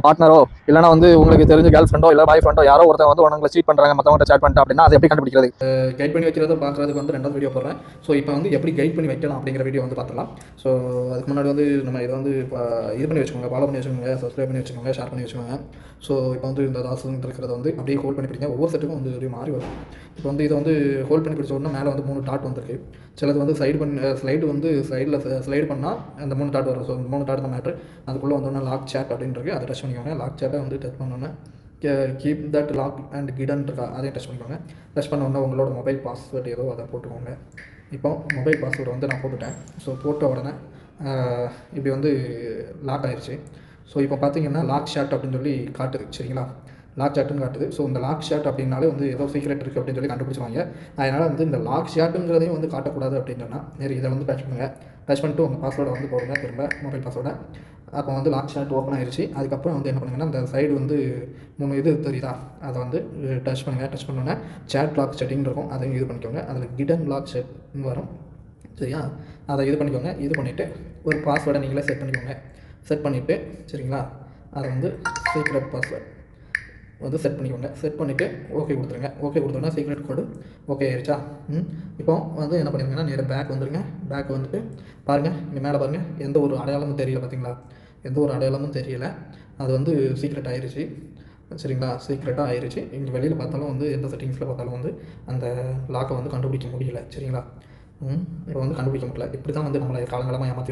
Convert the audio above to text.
பார்ட்னரோ இல்லைனா வந்து உங்களுக்கு தெரிஞ்ச கேர்ள் ஃப்ரெண்டோ இல்லை பாய் ஃப்ரெண்டோ யாரோ ஒருத்தர் வந்து உங்களை சீட் பண்ணுறாங்க மற்றவங்க சேட் பண்ணிட்டு அப்படின்னா அதை எப்படி கண்டுபிடிக்கிறது? கைட் பண்ணி வைக்கிறத பார்க்குறதுக்கு வந்து ரெண்டாவது வீடியோ போடுறேன். ஸோ இப்போ வந்து எப்படி கைட் பண்ணி வைக்கலாம் அப்படிங்கிற வீடியோ வந்து பார்த்துலாம். ஸோ அதுக்கு முன்னாடி வந்து நம்ம இதை வந்து இது பண்ணி வச்சுக்கோங்க, ஃபாலோ பண்ணி வச்சுக்கோங்க, சப்ஸ்கிரைப் பண்ணி வச்சுக்கோங்க, ஷேர் பண்ணி வச்சுக்கோங்க. ஸோ இப்போ வந்து இந்த ராசன் இருக்கிறத வந்து அப்படியே ஹோல்ட் பண்ணி பிடிங்க. ஒவ்வொரு செட்டுக்கும் வந்து ஒரு மாறி வரும். இப்போ வந்து இதை வந்து ஹோல்ட் பண்ணி பிடிச்ச உடனே மேலே வந்து 3 டாட் வந்துருக்கு. சிலது வந்து ஸ்லைடு வந்து ஸ்லைடு பண்ணால் அந்த 3 டாட் வரும். ஸோ 3 டாட் தான் மேட்ரு. அதுக்குள்ளே வந்தோடனே லாக் சேட் அப்படின்றது அதை டச் பண்ணிக்கோங்க. லாக் சேட்டை வந்து டச் பண்ணோன்னே கீப் தட் லாக் அண்ட் கிடன் இருக்கா அதையும் டச் பண்ணிக்கோங்க. டச் பண்ண உடனே உங்களோட மொபைல் பாஸ்வேர்டு ஏதோ அதை போட்டுக்கோங்க. இப்போ மொபைல் பாஸ்வேர்டு வந்து நான் போட்டுட்டேன். ஸோ போட்ட உடனே இப்படி வந்து லாக் ஆயிடுச்சு. ஸோ இப்போ பார்த்தீங்கன்னா லாக் ஷாட் அப்படின்னு சொல்லி காட்டுது. சரிங்களா, லாக் ஷாட்டுன்னு காட்டுது. ஸோ இந்த லாக் ஷாட் அப்படின்னாலே வந்து ஏதோ சீக்ரெட் இருக்குது அப்படின்னு சொல்லி கண்டுபிடிச்சிருவாங்க. அதனால் வந்து இந்த லாக் ஷாட்டுங்கிறதையும் வந்து காட்டக்கூடாது அப்படின்னு சொன்னால் சரி இதை வந்து டச் பண்ணுங்கள். டச் பண்ணிட்டு உங்கள் பாஸ்வேர்டை வந்து போடுங்க, திரும்ப மொபைல் பாஸ்வேர்டை. அப்போ வந்து லாக் ஷாட் ஓப்பன் ஆயிடுச்சு. அதுக்கப்புறம் வந்து என்ன பண்ணுங்கன்னா அந்த சைடு வந்து 3 இது தெரியுதா, அதை வந்து டச் பண்ணுங்கள். டச் பண்ணோன்னே சேட் லாக் செட்டிங் இருக்கும், அதையும் இது பண்ணிக்கோங்க. அதில் கிடன் லாக் செட்னு வரும். சரியா, அதை இது பண்ணிக்கோங்க. இது பண்ணிவிட்டு ஒரு பாஸ்வேர்டை நீங்களே செட் பண்ணிக்கோங்க. செட் பண்ணிவிட்டு சரிங்களா, அதை வந்து சீக்ரெட் பாஸ்வேர்ட் வந்து செட் பண்ணிக்கோங்க. செட் பண்ணிவிட்டு ஓகே கொடுத்துருங்க. ஓகே கொடுத்தோன்னா சீக்ரெட் கோடு ஓகே ஆயிடுச்சா. இப்போ வந்து என்ன பண்ணிருங்கன்னா நேராக பேக் வந்துடுங்க. பேக் வந்துட்டு பாருங்கள், இங்கே மேலே பாருங்கள், எந்த ஒரு அடையாளமும் தெரியல. பார்த்தீங்களா, எந்த ஒரு அடையாளமும் தெரியலை. அது வந்து சீக்ரெட் ஆயிடுச்சு. சரிங்களா, சீக்ரெட்டாக ஆயிடுச்சு. இங்கே வெளியில் பார்த்தாலும் வந்து எந்த செட்டிங்ஸில் பார்த்தாலும் வந்து அந்த லாக்கை வந்து கண்டுபிடிக்க முடியல. சரிங்களா, இப்போ வந்து கண்டுபிடிக்க முடியல. இப்படி தான் வந்து நம்மளை காலங்காலமாக ஏமாற்றி